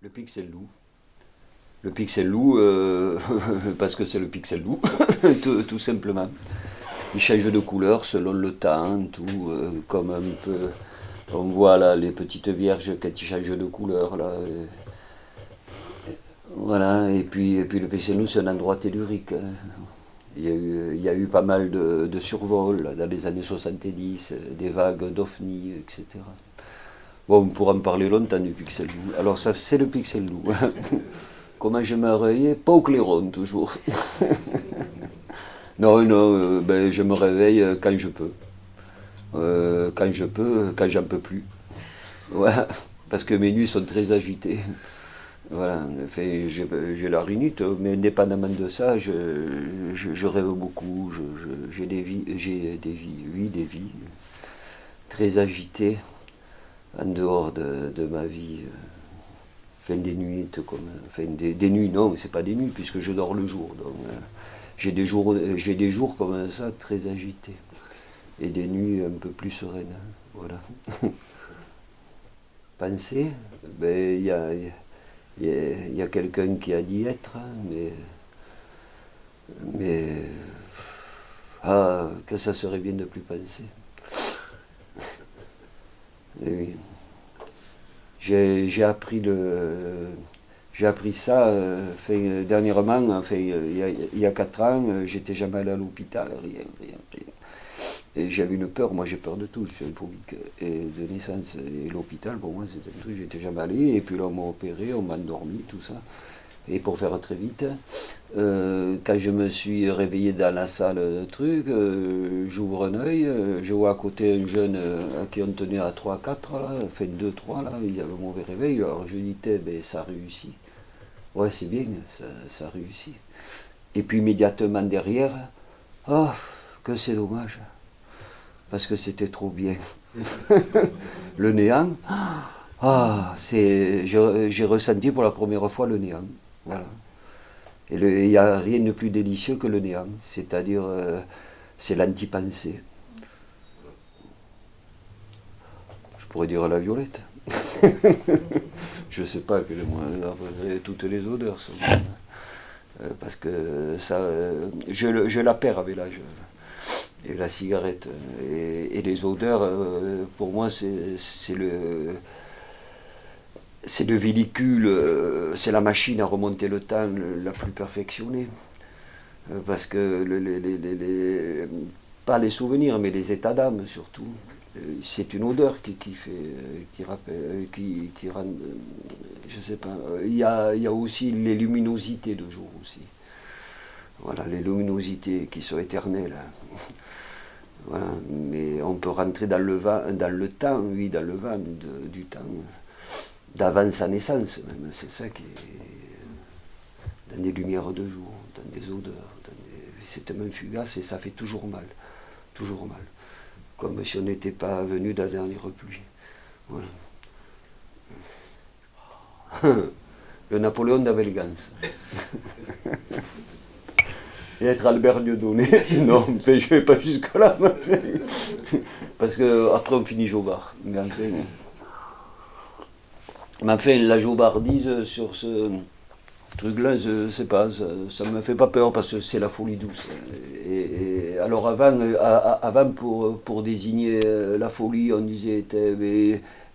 Le pixel loup. Le pixel loup, parce que c'est le pixel loup, tout simplement. Il change de couleur selon le temps, tout, comme un peu. On voit là les petites vierges quand ils changent de couleur. Là, voilà, et puis le pixel loup, c'est un endroit tellurique. Hein. Il y a eu pas mal de survols là, dans les années 70, des vagues d'OVNI, etc. Bon, on pourra en parler longtemps du pixel loup. Alors ça, c'est le pixel loup. Comment je me réveille? Pas au clairon, toujours. Non, non, ben, je me réveille quand je peux. Quand je peux, quand j'en peux plus. Voilà, parce que mes nuits sont très agitées. Voilà, enfin, j'ai la rhinite, mais indépendamment de ça, je rêve beaucoup. J'ai des vies, oui, des vies très agitées en dehors de ma vie. Enfin, des nuits comme, enfin, des nuits, non, c'est pas des nuits puisque je dors le jour. Donc, j'ai des jours comme ça très agités et des nuits un peu plus sereines. Voilà. Penser, ben il y a quelqu'un qui a dit être, hein, mais que ça serait bien de plus penser. Et oui. J'ai appris ça dernièrement, enfin, il y a 4 ans, j'étais jamais allé à l'hôpital, rien, rien, rien. Et j'avais une peur, moi j'ai peur de tout, je suis un phobique et de naissance. Et l'hôpital, pour moi, c'était un truc, j'étais jamais allé. Et puis là, on m'a opéré, on m'a endormi, tout ça. Et pour faire très vite, quand je me suis réveillé dans la salle, truc, j'ouvre un œil, je vois à côté un jeune à qui on tenait à 3-4, là, enfin 2-3, là, il avait un mauvais réveil. Alors je dis, ben, ça réussit. Ouais, c'est bien, ça réussit. Et puis immédiatement derrière, oh, que c'est dommage, parce que c'était trop bien. Le néant, j'ai ressenti pour la première fois le néant. Voilà. Et il n'y a rien de plus délicieux que le néant, c'est-à-dire c'est l'anti-pensée. Je pourrais dire à la violette. Je ne sais pas après, toutes les odeurs sont bonnes. Parce que ça, je la perds avec l'âge. Et la cigarette. Et les odeurs, pour moi, c'est le véhicule, c'est la machine à remonter le temps la plus perfectionnée. Parce que pas les souvenirs, mais les états d'âme surtout. C'est une odeur qui fait, qui rappelle, qui rend, je sais pas. Il y a aussi les luminosités de jour aussi. Voilà, les luminosités qui sont éternelles. Voilà, mais on peut rentrer dans le temps, oui, dans le vent du temps, d'avant sa naissance même. C'est ça qui est dans des lumières de jour, dans des odeurs. C'est tellement fugace et ça fait toujours mal. Toujours mal. Comme si on n'était pas venu de la dernière pluie. Voilà. Le Napoléon d'Avelgance. Et être Albert Dieudonné. Non, je ne vais pas jusque-là. Parce qu'après on finit Jobard. Mais enfin, la jobardise sur ce truc-là, je sais pas, ça me fait pas peur parce que c'est la folie douce. Et alors avant pour désigner la folie, on disait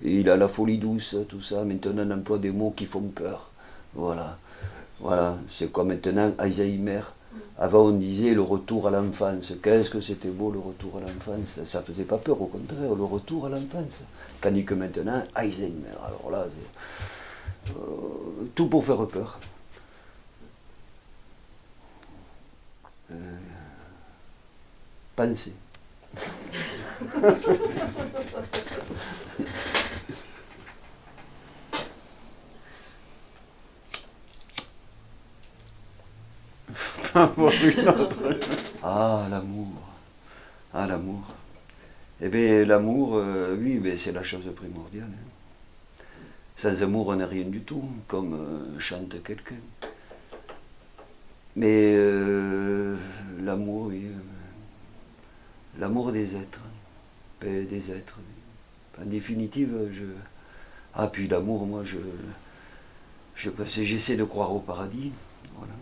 il a la folie douce, tout ça. Maintenant, on emploie des mots qui font peur. Voilà. Voilà. C'est quoi maintenant Alzheimer. Avant, on disait le retour à l'enfance. Qu'est-ce que c'était beau le retour à l'enfance. Ça faisait pas peur, au contraire, le retour à l'enfance. Tandis que maintenant, Alzheimer. Alors là, tout pour faire peur. Penser. Ah, l'amour. Ah, l'amour. Eh bien, l'amour, oui, mais c'est la chose primordiale. Hein. Sans amour, on n'est rien du tout, comme chante quelqu'un. Mais l'amour, oui. L'amour des êtres. Des êtres. En définitive, Ah, puis l'amour, moi, J'essaie de croire au paradis. Voilà.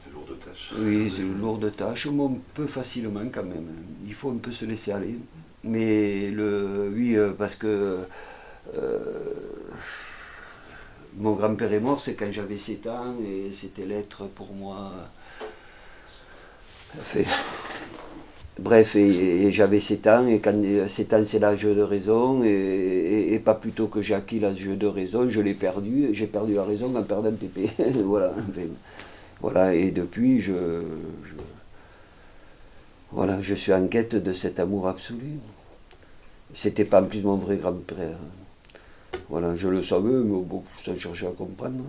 C'est lourd de tâches. Oui, c'est une lourde tâche, mais un peu facilement quand même. Il faut un peu se laisser aller. Mais oui, parce que mon grand-père est mort, c'est quand j'avais 7 ans, et c'était l'être pour moi. Fait, bref, et j'avais 7 ans, et quand 7 ans c'est l'âge de raison, et pas plus tôt que j'ai acquis l'âge de raison, je l'ai perdu, et j'ai perdu la raison en perdant Pépé. Voilà. Enfin, voilà, et depuis, voilà, je suis en quête de cet amour absolu. C'était pas en plus mon vrai grand-père. Voilà, je le savais, mais bon, ça cherchait à comprendre.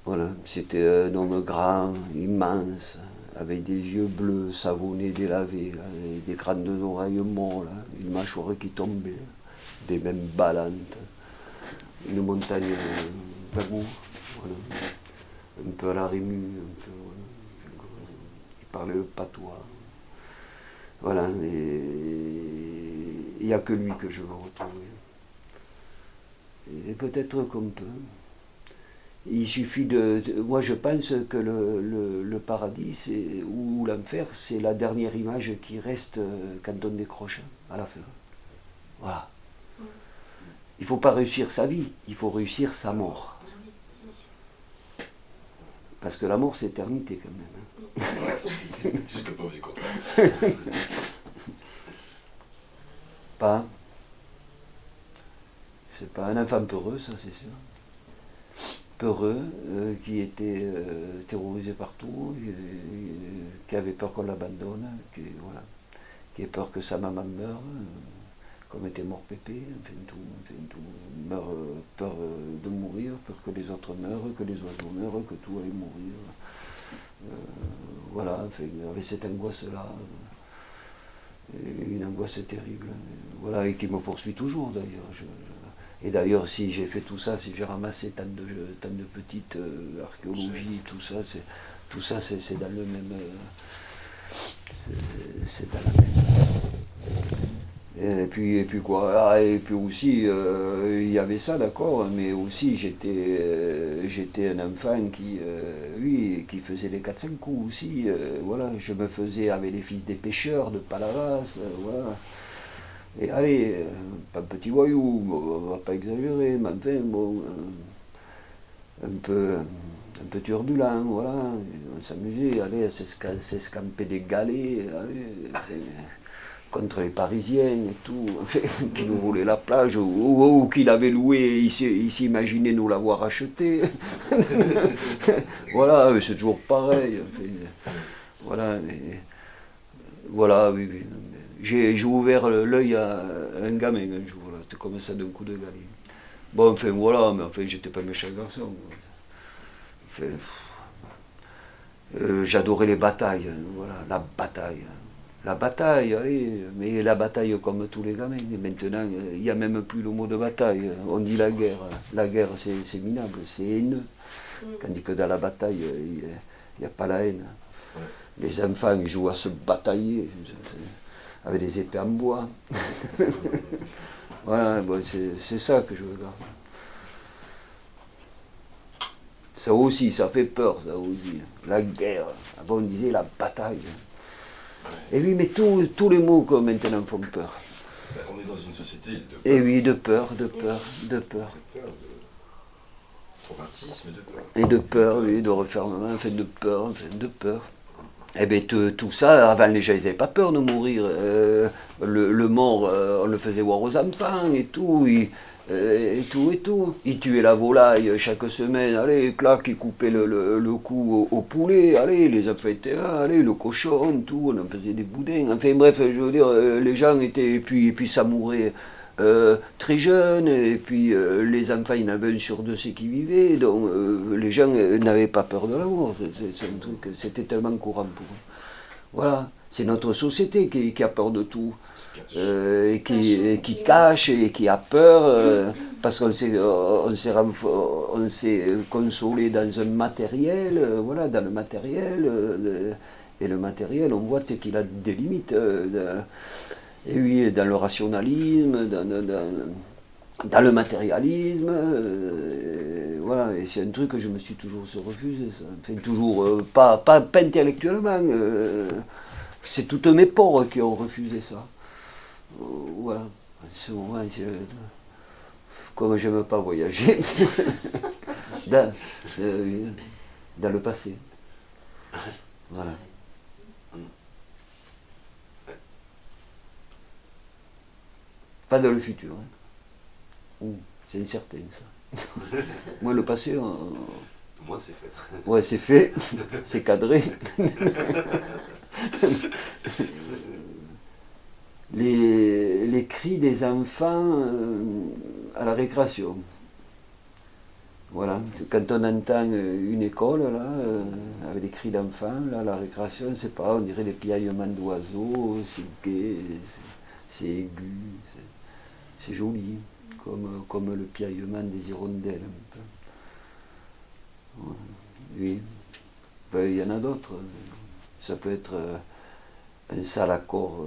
Voilà, c'était un homme grand, immense, avec des yeux bleus, savonnés, délavés, là, et des grandes oreilles molles, là, une mâchoire qui tombait, des mains ballantes, une montagne d'amour, voilà, un peu à la Rému, un peu, voilà. Il parlait le patois. Voilà, et il n'y a que lui que je veux retrouver. Et peut-être qu'on peut. Il suffit moi je pense que le paradis ou l'enfer, c'est la dernière image qui reste quand on décroche à la fin. Voilà. Il ne faut pas réussir sa vie, il faut réussir sa mort. Parce que la mort c'est éternité quand même. Jusqu'à pas du contraire. Pas. C'est pas un enfant peureux, ça c'est sûr. Peureux, qui était terrorisé partout, qui avait peur qu'on l'abandonne, voilà, qui a peur que sa maman meure, comme était mort Pépé, tout meurt, peur de mourir, peur que les autres meurent, que les oiseaux meurent, que tout allait mourir. Voilà, enfin, avec cette angoisse-là, une angoisse terrible, voilà, et qui me poursuit toujours d'ailleurs. Et d'ailleurs, si j'ai fait tout ça, si j'ai ramassé tant de petites archéologies, tout ça, c'est dans le même. C'est dans la même. Et puis quoi, et puis aussi, il y avait ça, d'accord, mais aussi j'étais un enfant oui, qui faisait les 4-5 coups aussi, voilà, je me faisais avec les fils des pêcheurs de Palavas, voilà. Et allez, pas petit voyou, on va pas exagérer, mais enfin, bon, un peu turbulent, voilà. On s'amusait, allez, à s'escamper des galets, allez, contre les Parisiens et tout, enfin, qui nous voulaient la plage, ou qu'il avait loué, il s'imaginait nous l'avoir acheté. Voilà, c'est toujours pareil. Enfin, voilà, mais, voilà, oui, oui. J'ai ouvert l'œil à un gamin un jour, là, c'était comme ça d'un coup de galet. Bon, enfin voilà, mais enfin j'étais pas un méchant garçon. Enfin, j'adorais les batailles, voilà, la bataille. La bataille, allez, mais la bataille comme tous les gamins. Et maintenant, il n'y a même plus le mot de bataille. On dit la guerre. La guerre, c'est minable, c'est haineux. Tandis que dans la bataille, il n'y a pas la haine. Les enfants, ils jouent à se batailler. Avec des épées en bois. Voilà, bon, c'est ça que je regarde. Ça aussi, ça fait peur, ça aussi. La guerre. Avant, on disait la bataille. Et oui, mais tous les mots comme maintenant font peur. On est dans une société de peur. Et oui, de peur, de peur, de peur. De peur, de traumatisme, de peur. Et de peur, oui, de refermement, enfin de peur, enfin de peur. Eh bien, tout ça, avant les gens, ils n'avaient pas peur de mourir. Le mort, on le faisait voir aux enfants et tout. Et tout. Ils tuaient la volaille chaque semaine, allez, clac, ils coupaient le cou au poulet, allez, les enfants étaient là, allez, le cochon, tout, on en faisait des boudins. Enfin bref, je veux dire, les gens étaient, et puis ça mourait très jeune, et puis les enfants, il y en avait 1 sur 2 qui vivaient, donc les gens n'avaient pas peur de la mort, c'est un truc, c'était tellement courant pour eux. Voilà, c'est notre société qui a peur de tout, et qui cache et qui a peur, parce qu'on s'est consolé dans un matériel, voilà, dans le matériel, et le matériel, on voit qu'il a des limites. Et oui, dans le rationalisme, dans le matérialisme, voilà, et c'est un truc que je me suis toujours refusé, ça. Enfin, toujours, pas intellectuellement, c'est toutes mes pores qui ont refusé ça. Voilà. Ouais, comme j'aime pas voyager, dans, dans le passé. Voilà. Pas dans le futur. Hein. C'est incertain ça. Moi le passé, moi c'est fait. Ouais, c'est fait, c'est cadré. Les cris des enfants à la récréation. Voilà, quand on entend une école là, avec des cris d'enfants, là, la récréation, c'est pas, on dirait des piaillements d'oiseaux, c'est gai, c'est aigu, c'est joli, comme le piaillement des hirondelles. Un peu. Voilà. Oui, ben, il y en a d'autres. Ça peut être un sale accord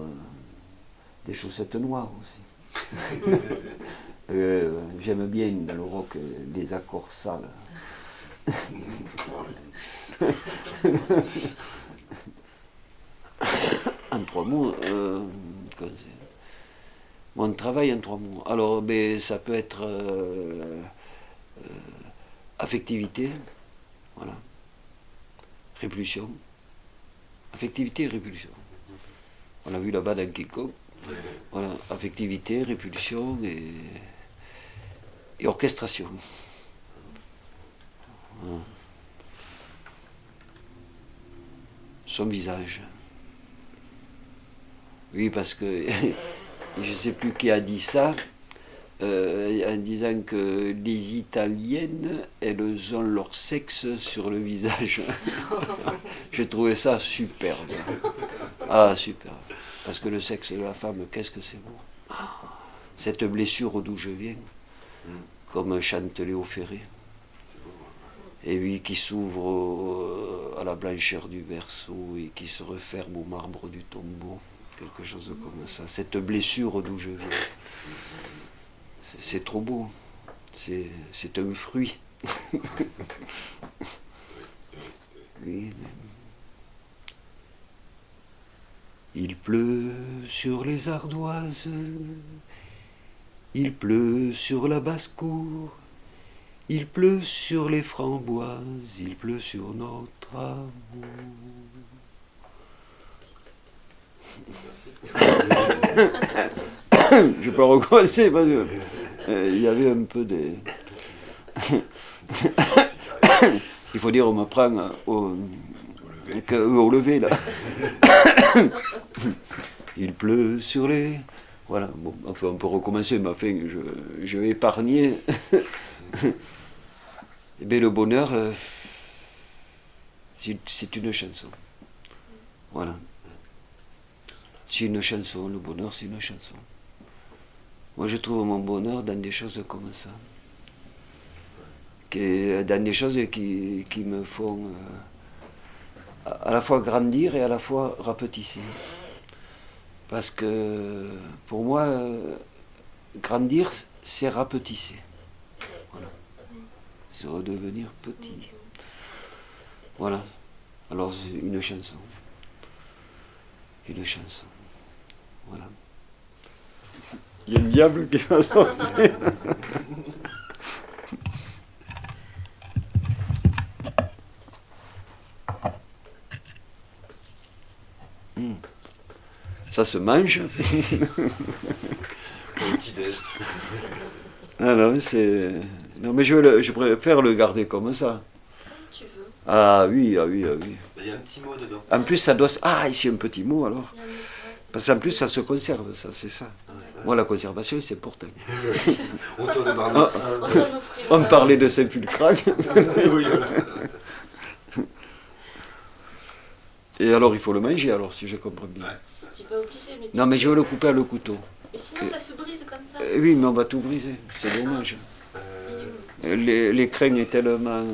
des chaussettes noires aussi. J'aime bien dans le rock les accords sales. En 3 mots, mon travail en 3 mots. Alors, ben, ça peut être affectivité, voilà, répulsion, affectivité et répulsion. On a vu là-bas dans King Kong. Voilà, affectivité, répulsion et orchestration. Voilà. Son visage. Oui, parce que je ne sais plus qui a dit ça, en disant que les Italiennes, elles ont leur sexe sur le visage. J'ai trouvé ça superbe. Ah, superbe. Parce que le sexe de la femme, qu'est-ce que c'est beau. Cette blessure d'où je viens, comme chante Léo Ferré. Et lui qui s'ouvre à la blancheur du berceau et qui se referme au marbre du tombeau. Quelque chose comme ça. Cette blessure d'où je viens. C'est trop beau. C'est un fruit. Oui. Il pleut sur les ardoises, il pleut sur la basse-cour, il pleut sur les framboises, il pleut sur notre amour. Je peux recommencer parce que il y avait un peu des... Il faut dire, on me prend au lever là. Il pleut sur les... Voilà, bon, enfin on peut recommencer, mais enfin je vais épargner. Et bien le bonheur, c'est une chanson. Voilà. C'est une chanson, le bonheur c'est une chanson. Moi je trouve mon bonheur dans des choses comme ça. Dans des choses qui me font à la fois grandir et à la fois rapetisser. Parce que pour moi, grandir, c'est rapetisser. Voilà. C'est redevenir petit. Voilà. Alors c'est une chanson. Une chanson. Voilà. Il y a le diable qui va sortir. Ça se mange. Le petit-déj. Non, c'est... Non, mais je préfère le garder comme ça. Tu veux. Ah oui, ah oui, ah oui. Il y a un petit mot dedans. En plus, ça doit... Ah, ici, un petit mot, alors. Parce qu'en plus, ça se conserve, ça, c'est ça. Ouais. Moi, la conservation, c'est important. Autour de drame. On parlait de Saint-Pulcrac. Oui, voilà. Et alors, il faut le manger, alors, si je comprends bien. Tu n'es pas obligé, mais... Non, mais je veux le couper à le couteau. Mais sinon, ça se brise comme ça. Oui, mais on va tout briser. C'est dommage. Les crènes est tellement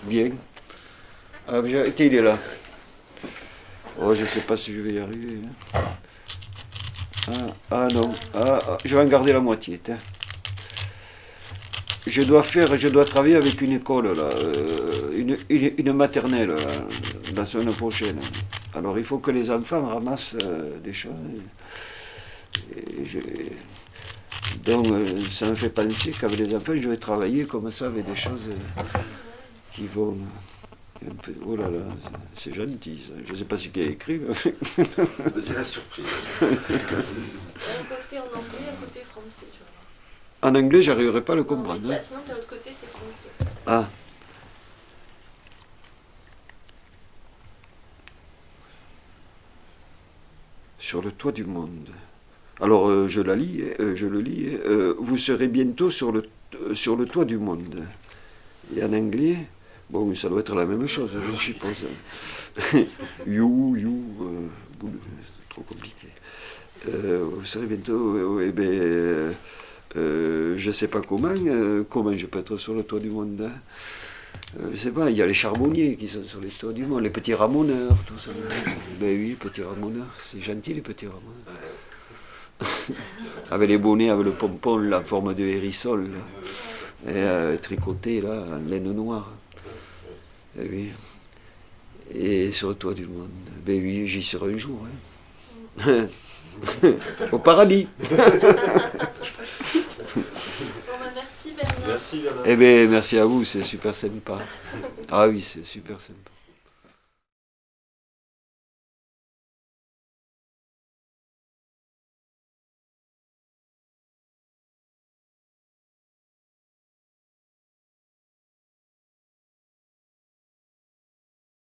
bien. Ah, il est là. Oh, je ne sais pas si je vais y arriver. Ah non. Je vais en garder la moitié. Tiens. je dois travailler avec une école, là, une maternelle, là, la semaine prochaine. Alors il faut que les enfants ramassent des choses. Donc ça me fait penser qu'avec les enfants, je vais travailler comme ça avec des choses qui vont un peu... Oh là là, c'est gentil ça. Je ne sais pas ce qu'il y a écrit. C'est la surprise. Un côté en anglais, un côté français, tu vois. En anglais, j'arriverai pas à le Non, comprendre. mais Hein. sinon, de l'autre côté, c'est français. Ah. Sur le toit du monde. Alors je le lis. Vous serez bientôt sur le toit du monde. Et en anglais, bon, ça doit être la même chose, je suppose. C'est trop compliqué. Vous serez bientôt. Je sais pas comment je peux être sur le toit du monde. Hein. Je sais pas, il y a les charbonniers qui sont sur les toits du monde, les petits ramoneurs, tout ça. Ben oui, petits ramoneurs, c'est gentil les petits ramoneurs. Avec les bonnets, avec le pompon, la forme de hérissol, là. Et tricoté là, en laine noire. Et oui. Et sur le toit du monde. Ben oui, j'y serai un jour. Hein. Au paradis. Bon, bah, merci Bernard. Merci Bernard. Eh bien, merci à vous, c'est super sympa. Ah oui, c'est super sympa.